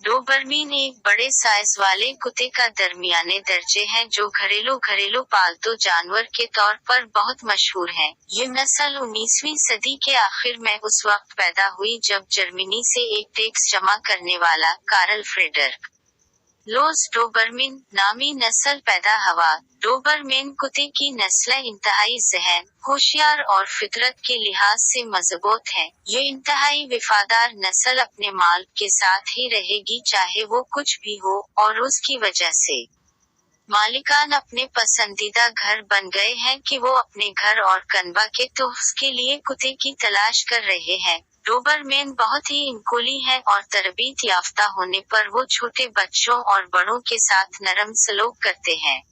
Dobermann एक बड़े size वाले कुत्ते का दरमियाने दर्जे है जो घरेलू पालतू जानवर के तौर पर बहुत मशहूर है। ये नस्ल 19वीं सदी के आखिर में उस वक्त पैदा हुई जब जर्मनी से एक टैक्स जमा करने वाला कार्ल फ्रेडरिक लोस डोबरमैन नामी नस्ल पैदा हुआ। डोबरमैन कुत्ते की नस्ल इंतहाई ज़हन, होशियार और फितरत के लिहाज से मजबूत है। ये इंतहाई वफादार नस्ल अपने मालिक के साथ ही रहेगी चाहे वो कुछ भी हो, और उसकी वजह से मालिकान अपने पसंदीदा घर बन गए हैं कि वो अपने घर और कनबा के तोहफ़े के लिए कुत्ते की तलाश कर रहे हैं। डोबरमैन बहुत ही इनकोली है और तरबियत याफ्ता होने पर वो छोटे बच्चों और बड़ों के साथ नरम सलूक करते हैं।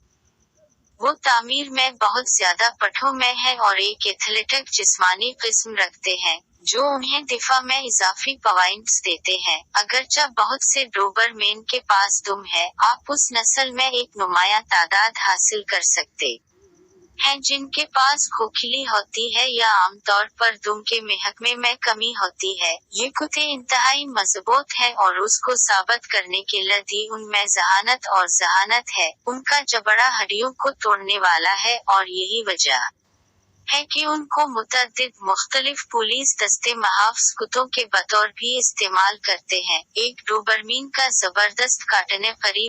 वो तामीर में बहुत ज्यादा पठों में है और एक एथलेटिक जिस्मानी किस्म रखते हैं, जो उन्हें दिफा में इजाफी पॉइंट्स देते हैं। अगरचे बहुत से डोबरमैन के पास दुम है, आप उस नस्ल में एक नुमाया तादाद हासिल कर सकते हैं जिनके पास खोखली होती है या आमतौर पर दुम के महकमे में कमी होती है। ये कुत्ते इंतहाई मजबूत है और उसको साबित करने के लिए उनमें जहानत है। उनका जबड़ा हड्डियों को तोड़ने वाला है और यही वजह है कि उनको मुतअद्दिद मुख्तलिफ पुलिस दस्ते महाफ्ज़ कुत्तों के बतौर भी इस्तेमाल करते हैं। एक डोबरमैन का जबरदस्त काटने करीब